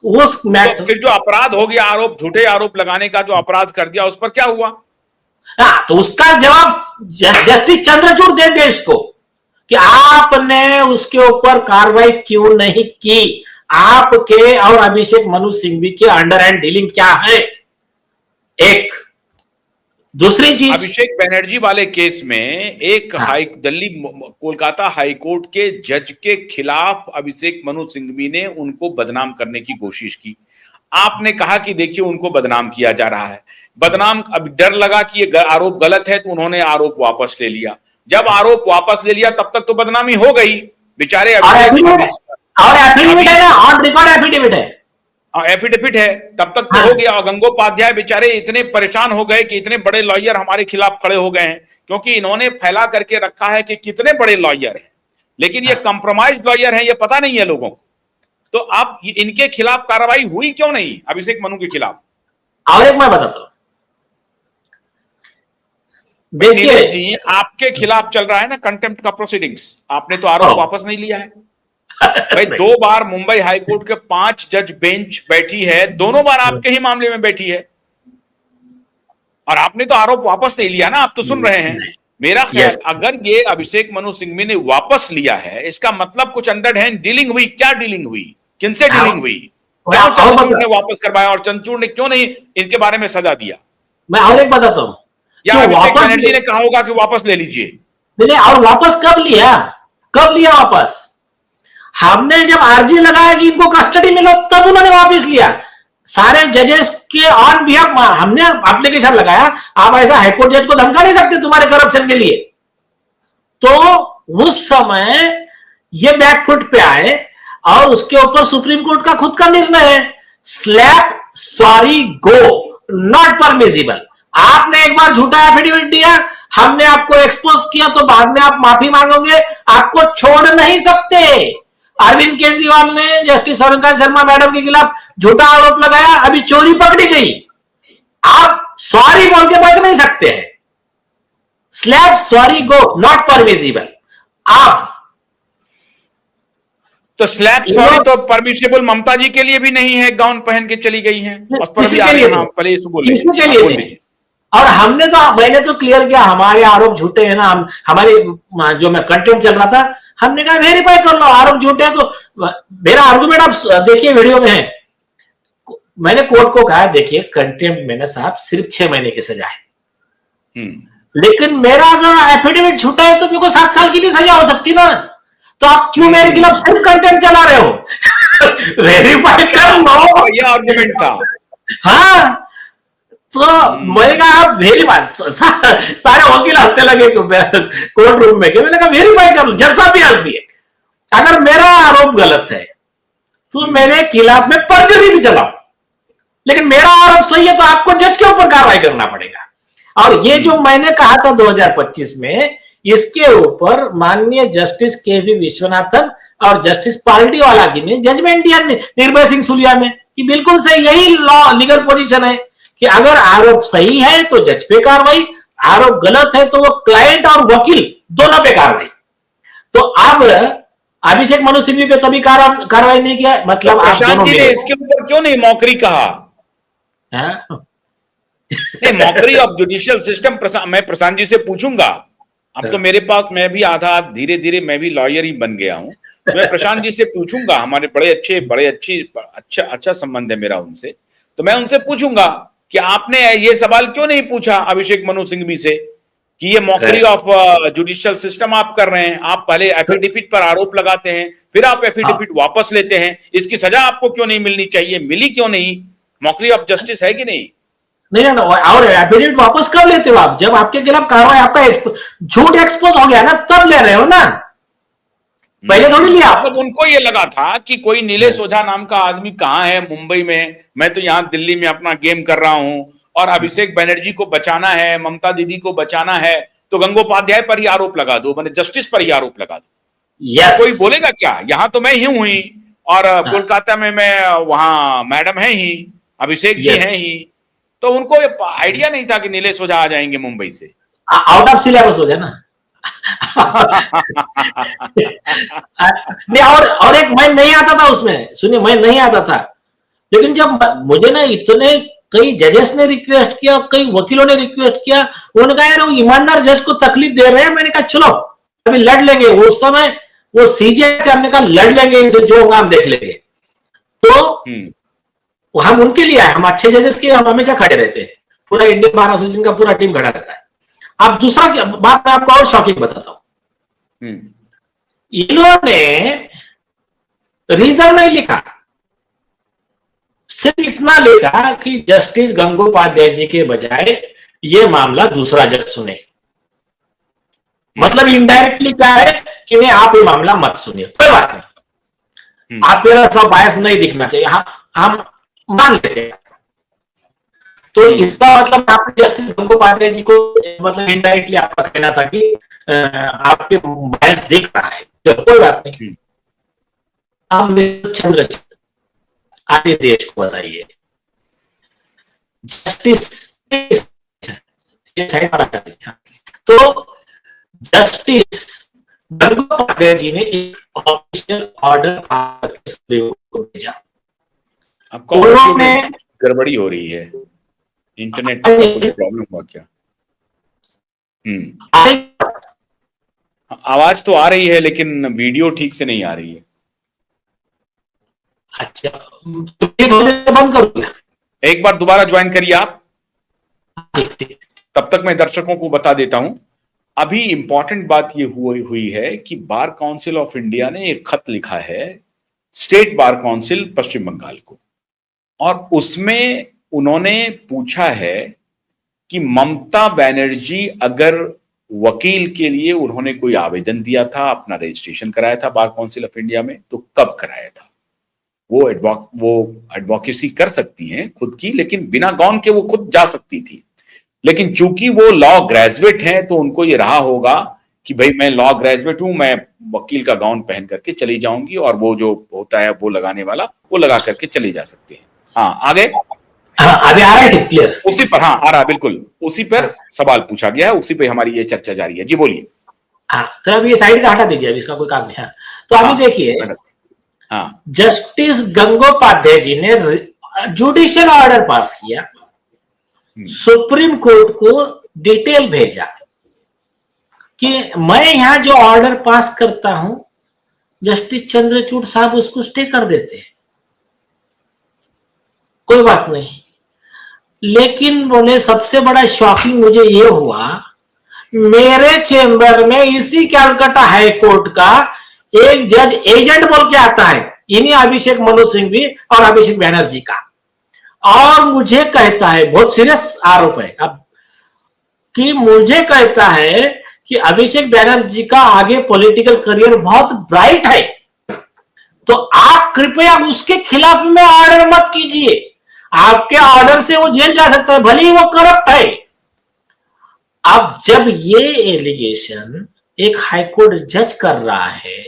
उस तो फिर जो अपराध हो गया, आरोप, झूठे आरोप लगाने का जो अपराध कर दिया, उस पर क्या हुआ? हाँ, तो उसका जवाब जस्टिस चंद्रचूड़ दे देश को कि आपने उसके ऊपर कार्रवाई क्यों नहीं की, आपके और अभिषेक मनु सिंघवी के अंडर हैंड डीलिंग क्या है। एक दूसरी चीज, अभिषेक बनर्जी वाले केस में एक हाँ, दिल्ली कोलकाता हाईकोर्ट के जज के खिलाफ अभिषेक मनु सिंघवी ने उनको बदनाम करने की कोशिश की। आपने कहा कि देखिए उनको बदनाम किया जा रहा है, बदनाम, अब डर लगा कि ये आरोप गलत है तो उन्होंने आरोप वापस ले लिया। जब आरोप वापस ले लिया तब तक तो बदनामी हो गई, बेचारे और एफिडेविट है ना, ऑन रिकॉर्ड एफिडेविट है, एफिडेविट है, तब तक तो हाँ, हो गया। और गंगोपाध्याय बेचारे इतने परेशान हो गए कि इतने बड़े लॉयर हमारे खिलाफ खड़े हो गए हैं, क्योंकि इन्होंने फैला करके रखा है कि कितने बड़े लॉयर हैं, लेकिन ये कंप्रोमाइज लॉयर हैं, ये पता नहीं है लोगों को। तो अब इनके खिलाफ कार्रवाई हुई क्यों नहीं, अभिषेक मनु के खिलाफ? और एक मैं बताता हूं, देखिए नीलेश जी, आपके खिलाफ चल रहा है ना कंटेम्प्ट का प्रोसीडिंग्स, आपने तो आरोप वापस नहीं लिया है भाई। 2 बार मुंबई हाईकोर्ट के 5 जज बेंच बैठी है, दोनों बार आपके ही मामले में बैठी है, और आपने तो आरोप वापस नहीं लिया ना। आप तो सुन रहे हैं, मेरा ख्याल अगर ये अभिषेक मनु सिंघवी ने वापस लिया है, इसका मतलब कुछ अंडर हैंड डीलिंग हुई। क्या डीलिंग हुई, किनसे डीलिंग हुई, क्यों चंद्रचूड़ ने वापस करवाया और चंद्रचूड़ ने क्यों नहीं इनके बारे में सजा दिया? मैं और एक बताता हूं, या अभिषेक बनर्जी ने कहा होगा कि वापस ले लीजिए? नहीं, और वापस कब लिया, कब लिया वापस? हमने जब आरजी लगाया कि इनको कस्टडी मिलो, तब उन्होंने वापस लिया। सारे जजेस के ऑन बिहाफ हमने एप्लीकेशन लगाया, आप ऐसा हाईकोर्ट जज को धमका नहीं सकते तुम्हारे करप्शन के लिए। तो उस समय ये बैकफुट पे आए और उसके ऊपर सुप्रीम कोर्ट का खुद का निर्णय है, slap sorry go not permissible. आपने एक बार झूठा एफिडेविट दिया, हमने आपको एक्सपोज किया, तो बाद में आप माफी मांगोगे, आपको छोड़ नहीं सकते। अरविंद केजरीवाल ने जस्टिस अरुण शर्मा मैडम के खिलाफ झूठा आरोप लगाया, अभी चोरी पकड़ी गई, आप सॉरी बोल के बच नहीं सकते हैं। Slap sorry go not permissible. आप तो स्लैप सॉरी तो परमिसिबल ममता जी के लिए भी नहीं है, गाउन पहन के चली गई हैं, उस पर भी आ रहे हैं, पहले इसको बोलिए। और हमने तो, मैंने तो क्लियर किया हमारे आरोप झूठे हैं ना, हमारे जो मैं कंटेंट चल रहा था, हमने कहा वेरीफाई कर लो, आरोप झूठे हैं। तो मेरा आर्गुमेंट आप देखिए वीडियो में है, मैंने कोर्ट को कहा देखिए कंटेम्प्ट में ना साहब सिर्फ 6 महीने की सजा है, लेकिन मेरा अगर एफिडेविट झूठा है तो मेरे को 7 साल की भी सजा हो सकती ना, तो आप क्यों मेरे खिलाफ सिर्फ कंटेम्प्ट चला रहे हो? वेरीफाई कर लो, ये आर्गुमेंट था। हाँ, तो मैंने कहा आप वेरीफाई, सारे वकील हंसने लगे कोर्ट रूम में, मैंने कहा वेरीफाई कर लो, जज साहब भी हंस दिए। अगर मेरा आरोप गलत है तो मेरे खिलाफ में पर्जरी भी चलाओ, लेकिन मेरा आरोप सही है तो आपको जज के ऊपर कार्रवाई करना पड़ेगा। और ये जो मैंने कहा था 2025 में, इसके ऊपर माननीय जस्टिस के.वी. विश्वनाथन और जस्टिस पार्टीवाला जी ने जजमेंट दिया निर्भय सिंह सुलिया में कि बिल्कुल सही, यही लॉ लीगल पोजीशन है कि अगर आरोप सही है तो जज पे कार्रवाई, आरोप गलत है तो वो क्लाइंट और वकील दोनों पे कार्रवाई। तो अब अभिषेक मनु सिंघवी पे तभी कार्रवाई नहीं किया, मतलब आप दोनों ने इसके ऊपर क्यों नहीं मौकरी कहा? नहीं, मौकरी ऑफ जुडिशियल सिस्टम मैं प्रशांत जी से पूछूंगा। अब तो मेरे पास, मैं भी आधा धीरे धीरे मैं भी लॉयर ही बन गया हूं, तो मैं प्रशांत जी से पूछूंगा, हमारे अच्छा संबंध है मेरा उनसे, तो मैं उनसे पूछूंगा कि आपने ये सवाल क्यों नहीं पूछा अभिषेक मनु सिंघवी से कि ये मॉकरी ऑफ जुडिशियल सिस्टम आप कर रहे हैं, आप पहले एफिडेविट पर आरोप लगाते हैं, फिर आप एफिडेविट वापस लेते हैं, इसकी सजा आपको क्यों नहीं मिलनी चाहिए, मिली क्यों नहीं? मॉकरी ऑफ जस्टिस है कि नहीं? नहीं, और एफिडेविट वापस कब लेते हो आप? जब आपके खिलाफ कार्रवाई, आपका झूठ एक्सपोज हो गया ना, तब ले रहे हो ना, पहले थोड़ी लिया। मतलब उनको ये लगा था कि कोई नीलेश ओझा नाम का आदमी कहां है मुंबई में, मैं तो यहां दिल्ली में अपना गेम कर रहा हूं, और अभिषेक बनर्जी को बचाना है, ममता दीदी को बचाना है, तो गंगोपाध्याय पर ही आरोप लगा दो, मैंने जस्टिस पर ही आरोप लगा दो। yes. कोई बोलेगा क्या? यहां तो मैं ही हुई, और कोलकाता में मैं, वहां मैडम है ही, अभिषेक जी हैं ही, तो उनको आइडिया नहीं था कि नीलेश ओझा आ जाएंगे मुंबई से, आउट ऑफ सिलेबस हो जाए ना। नहीं, और एक मैं नहीं आता था उसमें, सुनिए, मैं नहीं आता था, लेकिन जब मुझे ना इतने कई जजेस ने रिक्वेस्ट किया, कई वकीलों ने रिक्वेस्ट किया, उन्होंने कहा यार वो ईमानदार जज को तकलीफ दे रहे हैं। मैंने कहा चलो अभी लड़ लेंगे, उस समय वो सीजे हमने कहा लड़ लेंगे इनसे, जो होगा हम देख लेंगे। तो हम उनके लिए आए, हम अच्छे जजेस के हम हमेशा खड़े रहते हैं, पूरा इंडियन बार एसोसिएशन का पूरा टीम खड़ा रहता है। अब दूसरा बात मैं आपको और शॉकिंग बताता हूं, इन्होंने रीजन नहीं लिखा, सिर्फ इतना लिखा कि जस्टिस गंगोपाध्याय जी के बजाय ये मामला दूसरा जज सुने। मतलब इनडायरेक्टली क्या है कि नहीं आप ये मामला मत सुनिए, कोई बात नहीं, आप मेरा सब बायस नहीं दिखना चाहिए, हम मान लेते हैं। तो इसका मतलब आपने जस्टिस गंगोपाध्याय जी को मतलब इनडायरेक्टली आपका कहना था कि आपके बायस दिख रहा है, तो कोई बात नहीं। अब चंद्रचूड़ आगे देश को बताइए, जस्टिस तो जस्टिस गंगोपाध्याय जी ने एक ऑफिशियल ऑर्डर को भेजा। आपको उन्होंने गड़बड़ी हो रही है, इंटरनेट में कुछ प्रॉब्लम हुआ क्या? आवाज तो आ रही है लेकिन वीडियो ठीक से नहीं आ रही है। अच्छा, तो बंद करूंगा, एक बार दोबारा ज्वाइन करिए आप, तब तक मैं दर्शकों को बता देता हूं। अभी इंपॉर्टेंट बात यह हुई है कि बार काउंसिल ऑफ इंडिया ने एक खत लिखा है स्टेट बार काउंसिल पश्चिम बंगाल को, और उसमें उन्होंने पूछा है कि ममता बनर्जी अगर वकील के लिए उन्होंने कोई आवेदन दिया था, अपना रजिस्ट्रेशन कराया था बार काउंसिल ऑफ इंडिया में, तो कब कराया था? वो एडवोकेसी कर सकती हैं खुद की, लेकिन बिना गाउन के वो खुद जा सकती थी। लेकिन चूंकि वो लॉ ग्रेजुएट हैं तो उनको ये रहा होगा कि भाई मैं लॉ ग्रेजुएट हूं, मैं वकील का गाउन पहन करके चली जाऊंगी और वो जो होता है वो लगाने वाला वो लगा करके चली जा सकते हैं। हाँ आगे, अभी आ रहा है क्लियर? उसी पर, हाँ आ रहा है, बिल्कुल उसी पर सवाल पूछा गया है, उसी पे हमारी ये चर्चा जारी है। जी बोलिए। हाँ तो अभी ये साइड का हटा दीजिए, अभी इसका कोई काम नहीं है। तो अभी देखिए, हाँ जस्टिस गंगोपाध्याय जी ने जुडिशियल ऑर्डर पास किया, सुप्रीम कोर्ट को डिटेल भेजा कि मैं यहां जो ऑर्डर पास करता हूं जस्टिस चंद्रचूड़ साहब उसको स्टे कर देते हैं, कोई बात नहीं। लेकिन बोले सबसे बड़ा शॉकिंग मुझे ये हुआ, मेरे चेंबर में इसी कलकत्ता हाई कोर्ट का एक जज एजेंट बोल के आता है, इन्हीं अभिषेक मनु सिंघवी और अभिषेक बैनर्जी का, और मुझे कहता है, बहुत सीरियस आरोप है अब, कि मुझे कहता है कि अभिषेक बैनर्जी का आगे पॉलिटिकल करियर बहुत ब्राइट है, तो आप कृपया उसके खिलाफ में ऑर्डर मत कीजिए, आपके ऑर्डर से वो जेल जा सकता है, भले ही वो करप्ट है। अब जब ये एलिगेशन एक हाईकोर्ट जज कर रहा है